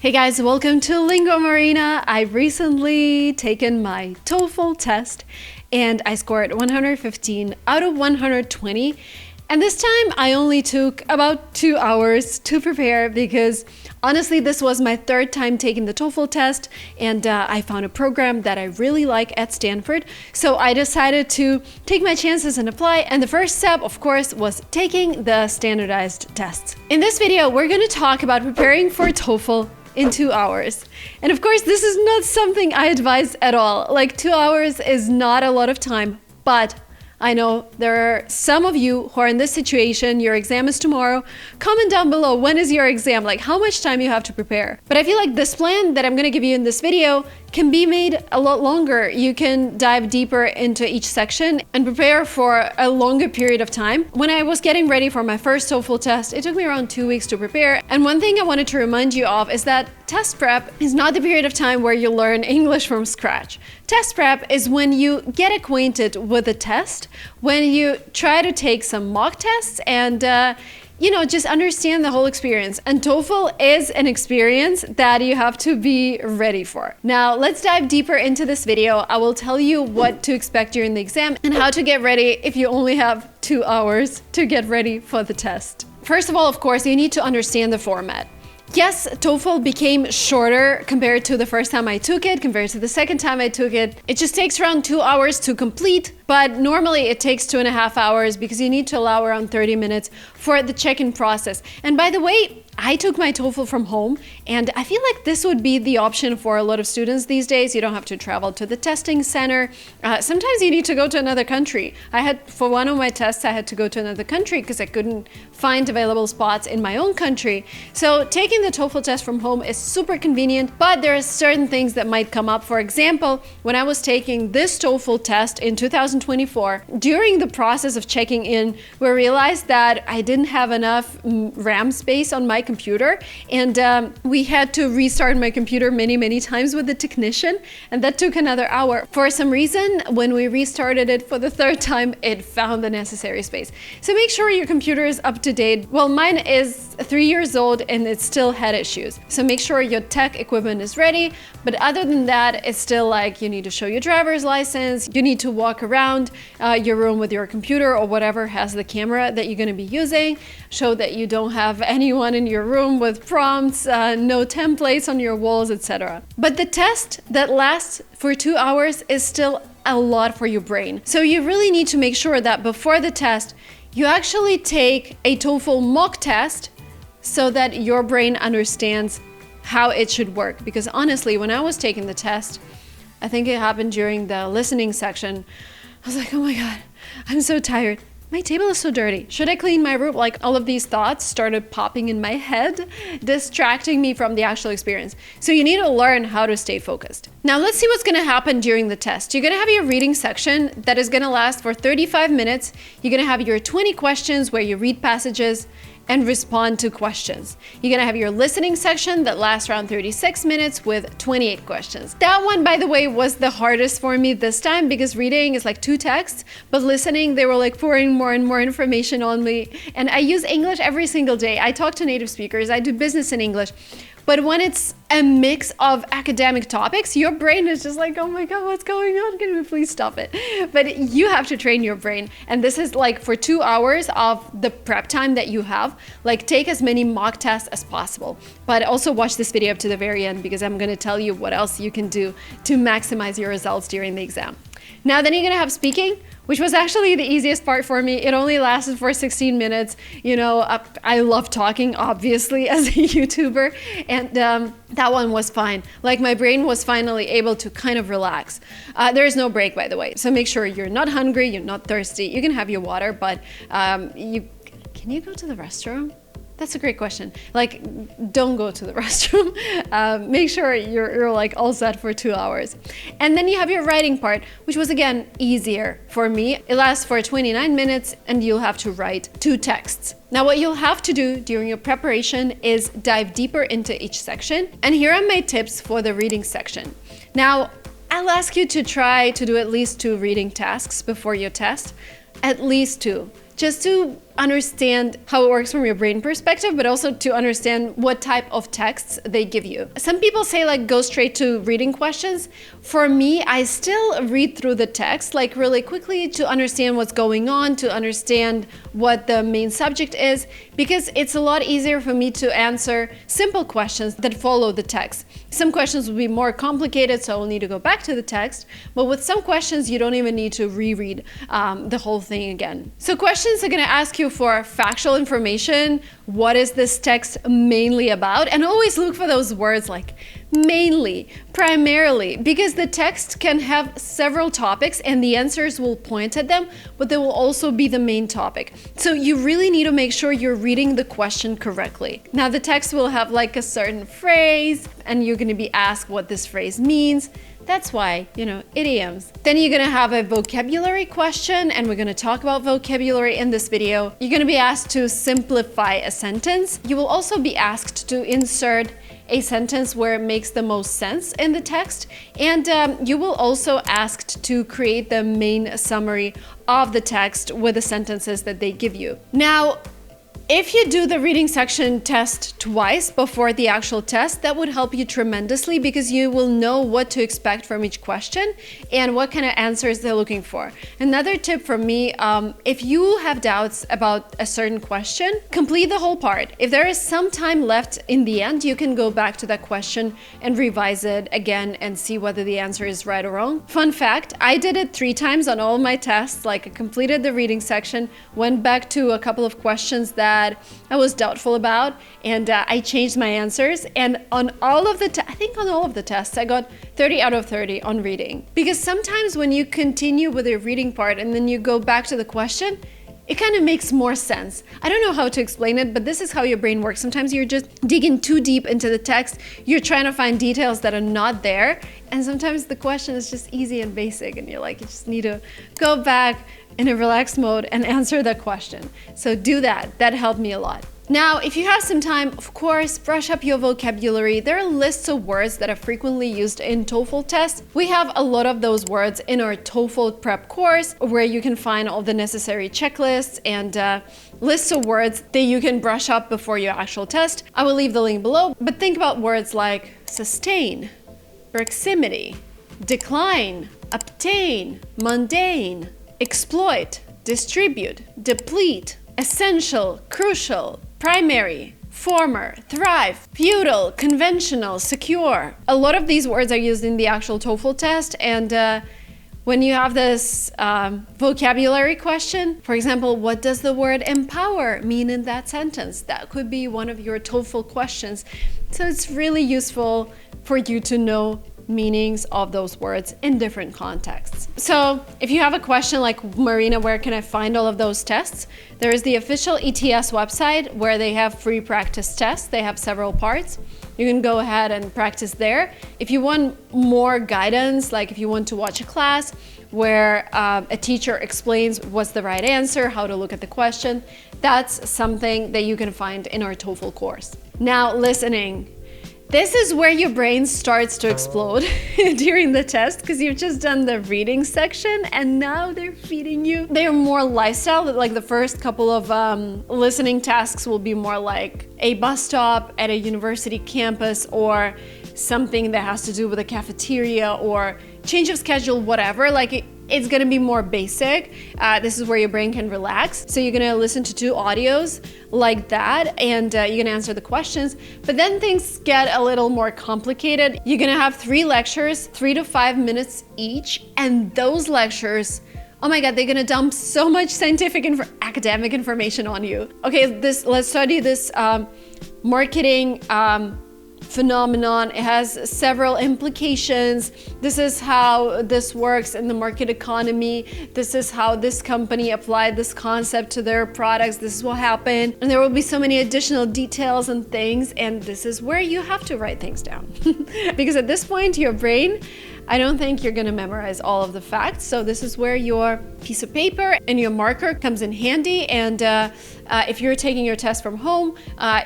Hey guys, welcome to Linguamarina. I recently taken my TOEFL test and I scored 115 out of 120. And this time I only took about 2 hours to prepare because honestly this was my third time taking the TOEFL test, and I found a program that I really like at Stanford. So I decided to take my chances and apply, and the first step of course was taking the standardized tests. In this video we're going to talk about preparing for TOEFL in 2 hours. And of course this is not something I advise at all. Like 2 hours is not a lot of time, but I know there are some of you who are in this situation. Your exam is tomorrow. Comment down below, when is your exam? Like how much time you have to prepare. But I feel like this plan that I'm gonna give you in this video can be made a lot longer. You can dive deeper into each section and prepare for a longer period of time. When I was getting ready for my first TOEFL test, it took me around 2 weeks to prepare. And one thing I wanted to remind you of is that test prep is not the period of time where you learn English from scratch. Test prep is when you get acquainted with the test, when you try to take some mock tests and just understand the whole experience. And TOEFL is an experience that you have to be ready for. Now, let's dive deeper into this video. I will tell you what to expect during the exam and how to get ready if you only have 2 hours to get ready for the test. First of all, of course, you need to understand the format. Yes, TOEFL became shorter compared to the first time I took it, compared to the second time I took it. It just takes around 2 hours to complete, but normally it takes 2.5 hours because you need to allow around 30 minutes for the check-in process. And by the way, I took my TOEFL from home, and I feel like this would be the option for a lot of students these days. You don't have to travel to the testing center. Sometimes you need to go to another country. For one of my tests, I had to go to another country because I couldn't find available spots in my own country. So taking the TOEFL test from home is super convenient, but there are certain things that might come up. For example, when I was taking this TOEFL test in 2024, during the process of checking in, we realized that I didn't have enough RAM space on my computer, and we had to restart my computer many times with the technician, and that took another hour. For some reason, when we restarted it for the third time, it found the necessary space. So make sure your computer is up to date. Well, mine is 3 years old and it still had issues. So make sure your tech equipment is ready. But other than that, it's still like you need to show your driver's license. You need to walk around your room with your computer or whatever has the camera that you're going to be using. Show that you don't have anyone in your room with prompts, no templates on your walls, etc. But the test that lasts for 2 hours is still a lot for your brain. So you really need to make sure that before the test, you actually take a TOEFL mock test so that your brain understands how it should work. Because honestly, when I was taking the test, I think it happened during the listening section, I was like, oh my God, I'm so tired. My table is so dirty. Should I clean my room? Like all of these thoughts started popping in my head, distracting me from the actual experience. So you need to learn how to stay focused. Now let's see what's gonna happen during the test. You're gonna have your reading section that is gonna last for 35 minutes. You're gonna have your 20 questions where you read passages and respond to questions. You're gonna have your listening section that lasts around 36 minutes with 28 questions. That one, by the way, was the hardest for me this time because reading is like 2 texts, but listening, they were like pouring more and more information on me. And I use English every single day. I talk to native speakers, I do business in English. But when it's a mix of academic topics, your brain is just like, oh my God, what's going on? Can we please stop it? But you have to train your brain. And this is like for 2 hours of the prep time that you have, like take as many mock tests as possible. But also watch this video up to the very end because I'm gonna tell you what else you can do to maximize your results during the exam. Now then you're gonna have speaking, which was actually the easiest part for me. It only lasted for 16 minutes. You know, I love talking, obviously, as a YouTuber, and that one was fine. Like my brain was finally able to kind of relax. There is no break, by the way, so make sure you're not hungry, you're not thirsty. You can have your water, but can you go to the restroom? That's a great question. Like, don't go to the restroom. Make sure you're like all set for 2 hours. And then you have your writing part, which was again easier for me. It lasts for 29 minutes and you'll have to write 2 texts. Now what you'll have to do during your preparation is dive deeper into each section. And here are my tips for the reading section. Now, I'll ask you to try to do at least 2 reading tasks before your test. At least 2. Just to understand how it works from your brain perspective, but also to understand what type of texts they give you. Some people say like go straight to reading questions. For me, I still read through the text like really quickly to understand what's going on, to understand what the main subject is, because it's a lot easier for me to answer simple questions that follow the text. Some questions will be more complicated, so I'll need to go back to the text, but with some questions you don't even need to reread the whole thing again. So questions are going to ask you for factual information. What is this text mainly about? And always look for those words like mainly, primarily, because the text can have several topics and the answers will point at them, but they will also be the main topic. So you really need to make sure you're reading the question correctly. Now the text will have like a certain phrase and you're going to be asked what this phrase means. That's why, idioms. Then you're gonna have a vocabulary question, and we're gonna talk about vocabulary in this video. You're gonna be asked to simplify a sentence. You will also be asked to insert a sentence where it makes the most sense in the text. And you will also asked to create the main summary of the text with the sentences that they give you. Now, if you do the reading section test twice before the actual test, that would help you tremendously because you will know what to expect from each question and what kind of answers they're looking for. Another tip from me, if you have doubts about a certain question, complete the whole part. If there is some time left in the end, you can go back to that question and revise it again and see whether the answer is right or wrong. Fun fact, I did it 3 times on all my tests. Like I completed the reading section, went back to a couple of questions that I was doubtful about, and I changed my answers. And on all of the, I think on all of the tests, I got 30 out of 30 on reading. Because sometimes when you continue with the reading part and then you go back to the question, it kind of makes more sense. I don't know how to explain it, but this is how your brain works. Sometimes you're just digging too deep into the text. You're trying to find details that are not there. And sometimes the question is just easy and basic, and you're like, you just need to go back in a relaxed mode and answer the question. So do that. That helped me a lot. Now, if you have some time, of course, brush up your vocabulary. There are lists of words that are frequently used in TOEFL tests. We have a lot of those words in our TOEFL prep course, where you can find all the necessary checklists and lists of words that you can brush up before your actual test. I will leave the link below, but think about words like sustain, proximity, decline, obtain, mundane, exploit, distribute, deplete, essential, crucial, primary, former, thrive, feudal, conventional, secure. A lot of these words are used in the actual TOEFL test, and when you have this vocabulary question, for example, what does the word empower mean in that sentence? That could be one of your TOEFL questions. So it's really useful for you to know meanings of those words in different contexts. So if you have a question like, Marina, where can I find all of those tests? There is the official ETS website where they have free practice tests. They have several parts. You can go ahead and practice there. If you want more guidance, like if you want to watch a class where a teacher explains what's the right answer, how to look at the question, that's something that you can find in our TOEFL course. Now, listening. This is where your brain starts to explode during the test, because you've just done the reading section and now they're feeding you. They're more lifestyle, like the first couple of listening tasks will be more like a bus stop at a university campus or something that has to do with a cafeteria or change of schedule, whatever. Like it's gonna be more basic. This is where your brain can relax. So you're gonna listen to 2 audios like that, and you're gonna answer the questions. But then things get a little more complicated. You're gonna have 3 lectures, 3 to 5 minutes each, and those lectures, oh my God, they're gonna dump so much scientific and academic information on you. Okay, let's study this marketing phenomenon. It has several implications. This is how this works in the market economy. This is how this company applied this concept to their products. This is what happened. And there will be so many additional details and things. And this is where you have to write things down. Because at this point, your brain I don't think you're gonna memorize all of the facts. So this is where your piece of paper and your marker comes in handy. And if you're taking your test from home,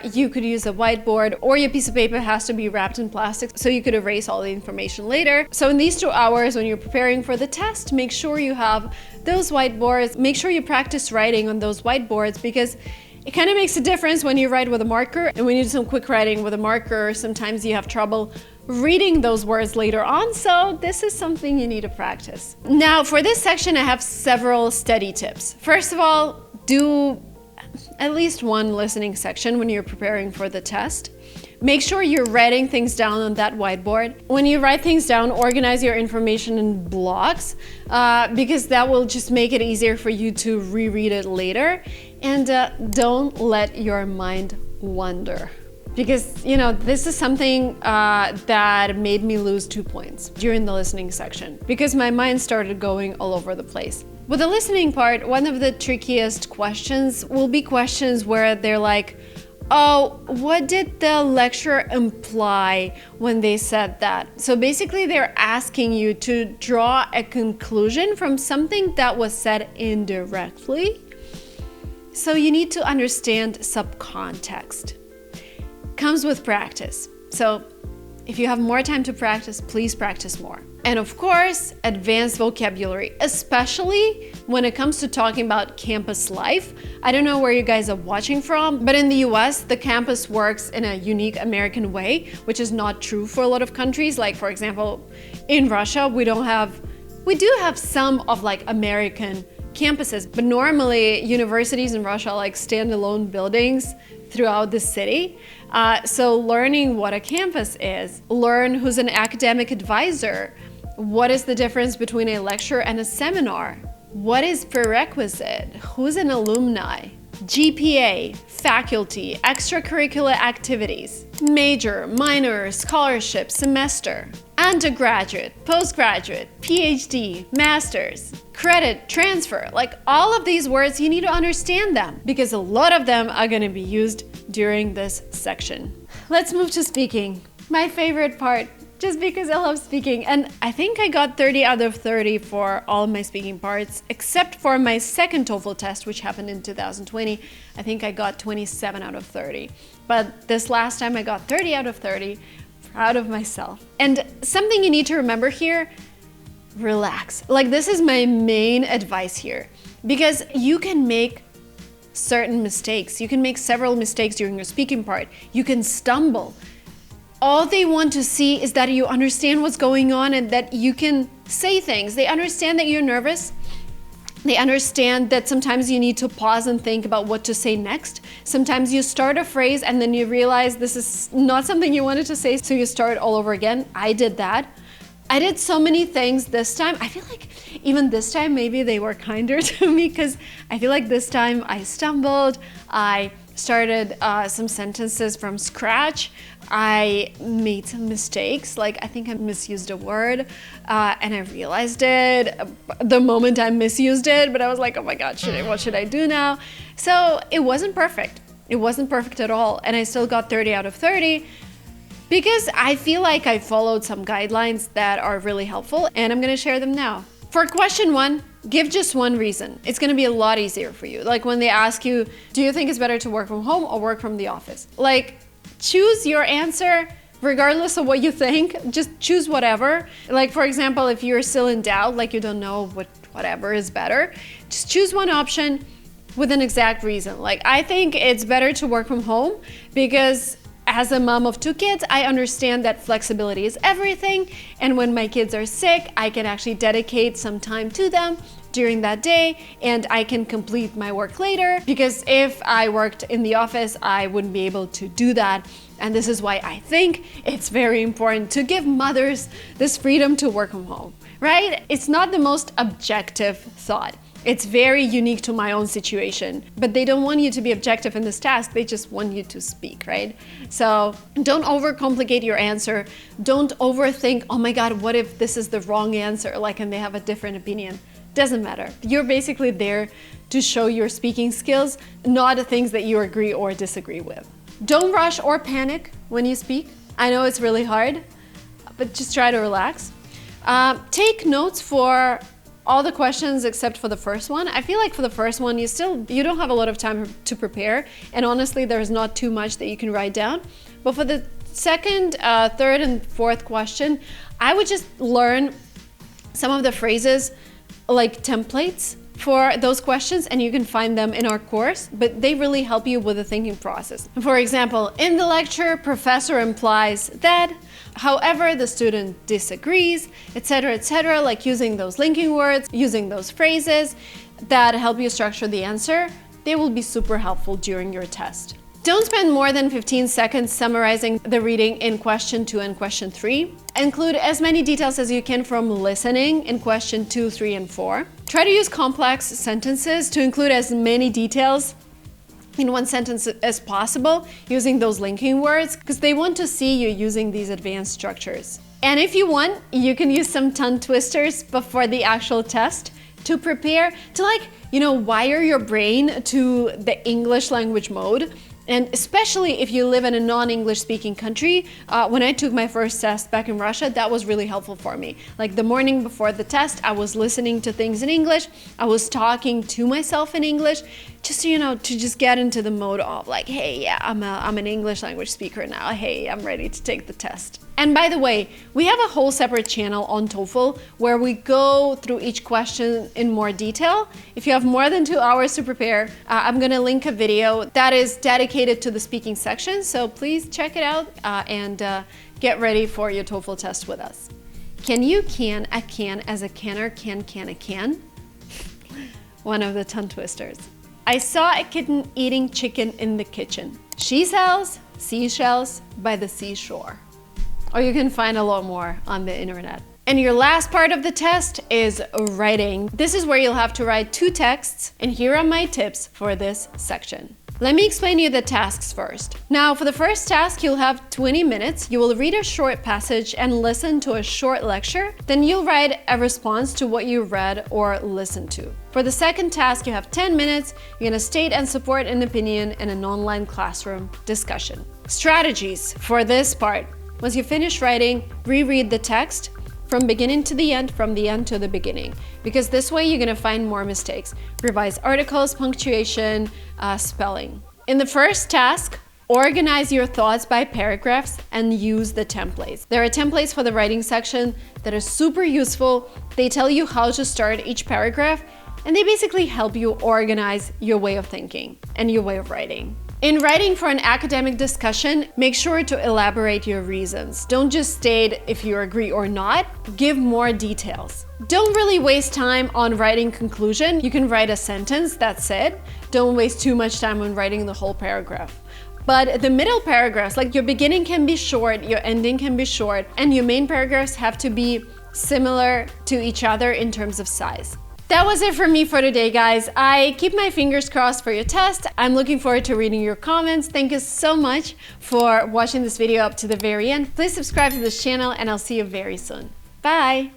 you could use a whiteboard, or your piece of paper has to be wrapped in plastic so you could erase all the information later. So in these 2 hours when you're preparing for the test, make sure you have those whiteboards. Make sure you practice writing on those whiteboards, because it kind of makes a difference when you write with a marker, and when you do some quick writing with a marker, sometimes you have trouble reading those words later on. So this is something you need to practice. Now for this section, I have several study tips. First of all, do at least one listening section when you're preparing for the test. Make sure you're writing things down on that whiteboard. When you write things down, organize your information in blocks, because that will just make it easier for you to reread it later. And don't let your mind wander. Because, you know, this is something that made me lose 2 points during the listening section, because my mind started going all over the place. With the listening part, one of the trickiest questions will be questions where they're like, oh, what did the lecturer imply when they said that? So basically they're asking you to draw a conclusion from something that was said indirectly. So you need to understand subcontext. Comes with practice. So if you have more time to practice, please practice more. And of course, advanced vocabulary, especially when it comes to talking about campus life. I don't know where you guys are watching from, but in the US, the campus works in a unique American way, which is not true for a lot of countries. Like, for example, in Russia, we do have some of like American campuses, but normally universities in Russia are like standalone buildings throughout the city. So learning what a campus is, learn who's an academic advisor, what is the difference between a lecture and a seminar, what is prerequisite, who's an alumni, GPA, faculty, extracurricular activities, major, minor, scholarship, semester, undergraduate, postgraduate, PhD, master's, credit, transfer. Like all of these words, you need to understand them, because a lot of them are going to be used during this section. Let's move to speaking. My favorite part, just because I love speaking. And I think I got 30 out of 30 for all of my speaking parts, except for my second TOEFL test, which happened in 2020. I think I got 27 out of 30. But this last time I got 30 out of 30. Proud of myself. And something you need to remember here, relax. Like, this is my main advice here, because you can make certain mistakes. You can make several mistakes during your speaking part. You can stumble. All they want to see is that you understand what's going on and that you can say things. They understand that you're nervous. They understand that sometimes you need to pause and think about what to say next. Sometimes you start a phrase and then you realize this is not something you wanted to say, so you start all over again. I did that. I did so many things this time. I feel like even this time, maybe they were kinder to me, because I feel like this time I stumbled. I started some sentences from scratch. I made some mistakes. Like, I think I misused a word and I realized it the moment I misused it, but I was like, oh my God, what should I do now? So it wasn't perfect. It wasn't perfect at all. And I still got 30 out of 30. Because I feel like I followed some guidelines that are really helpful, and I'm gonna share them now. For question 1, give just one reason. It's gonna be a lot easier for you. Like when they ask you, do you think it's better to work from home or work from the office? Like, choose your answer regardless of what you think. Just choose whatever. Like, for example, if you're still in doubt, like you don't know whatever is better, just choose one option with an exact reason. Like, I think it's better to work from home because as a mom of 2 kids, I understand that flexibility is everything, and when my kids are sick, I can actually dedicate some time to them during that day, and I can complete my work later, because if I worked in the office, I wouldn't be able to do that. And this is why I think it's very important to give mothers this freedom to work from home, right? It's not the most objective thought. It's very unique to my own situation, but they don't want you to be objective in this task. They just want you to speak, right? So don't overcomplicate your answer. Don't overthink, oh my God, what if this is the wrong answer? Like, and they have a different opinion. Doesn't matter. You're basically there to show your speaking skills, not the things that you agree or disagree with. Don't rush or panic when you speak. I know it's really hard, but just try to relax. Take notes for all the questions except for the first one. I feel like for the first one, you don't have a lot of time to prepare, and honestly, there's not too much that you can write down. But for the second, third, and fourth question, I would just learn some of the phrases like templates for those questions, and you can find them in our course, but they really help you with the thinking process. For example, in the lecture, professor implies that, however, the student disagrees, etc., like using those linking words, using those phrases that help you structure the answer. They will be super helpful during your test. Don't spend more than 15 seconds summarizing the reading in question 2 and question 3. Include as many details as you can from listening in question 2, 3, and 4. Try to use complex sentences to include as many details in one sentence as possible using those linking words, because they want to see you using these advanced structures. And if you want, you can use some tongue twisters before the actual test to prepare, to wire your brain to the English language mode. And especially if you live in a non-English speaking country, when I took my first test back in Russia, that was really helpful for me. Like the morning before the test, I was listening to things in English. I was talking to myself in English, just to just get into the mode of like, hey, yeah, I'm an English language speaker now. Hey, I'm ready to take the test. And by the way, we have a whole separate channel on TOEFL where we go through each question in more detail. If you have more than 2 hours to prepare, I'm gonna link a video that is dedicated to the speaking section. So please check it out and get ready for your TOEFL test with us. Can you can a can as a canner can a can? One of the tongue twisters. I saw a kitten eating chicken in the kitchen. She sells seashells by the seashore. Or you can find a lot more on the internet. And your last part of the test is writing. This is where you'll have to write 2 texts, and here are my tips for this section. Let me explain you the tasks first. Now, for the first task, you'll have 20 minutes. You will read a short passage and listen to a short lecture. Then you'll write a response to what you read or listened to. For the second task, you have 10 minutes. You're gonna state and support an opinion in an online classroom discussion. Strategies for this part. Once you finish writing, reread the text from beginning to the end, from the end to the beginning, because this way you're gonna find more mistakes. Revise articles, punctuation, spelling. In the first task, organize your thoughts by paragraphs and use the templates. There are templates for the writing section that are super useful. They tell you how to start each paragraph, and they basically help you organize your way of thinking and your way of writing. In writing for an academic discussion, make sure to elaborate your reasons. Don't just state if you agree or not, give more details. Don't really waste time on writing conclusion. You can write a sentence, that's it. Don't waste too much time on writing the whole paragraph. But the middle paragraphs, like your beginning can be short, your ending can be short, and your main paragraphs have to be similar to each other in terms of size. That was it for me for today, guys. I keep my fingers crossed for your test. I'm looking forward to reading your comments. Thank you so much for watching this video up to the very end. Please subscribe to this channel, and I'll see you very soon. Bye!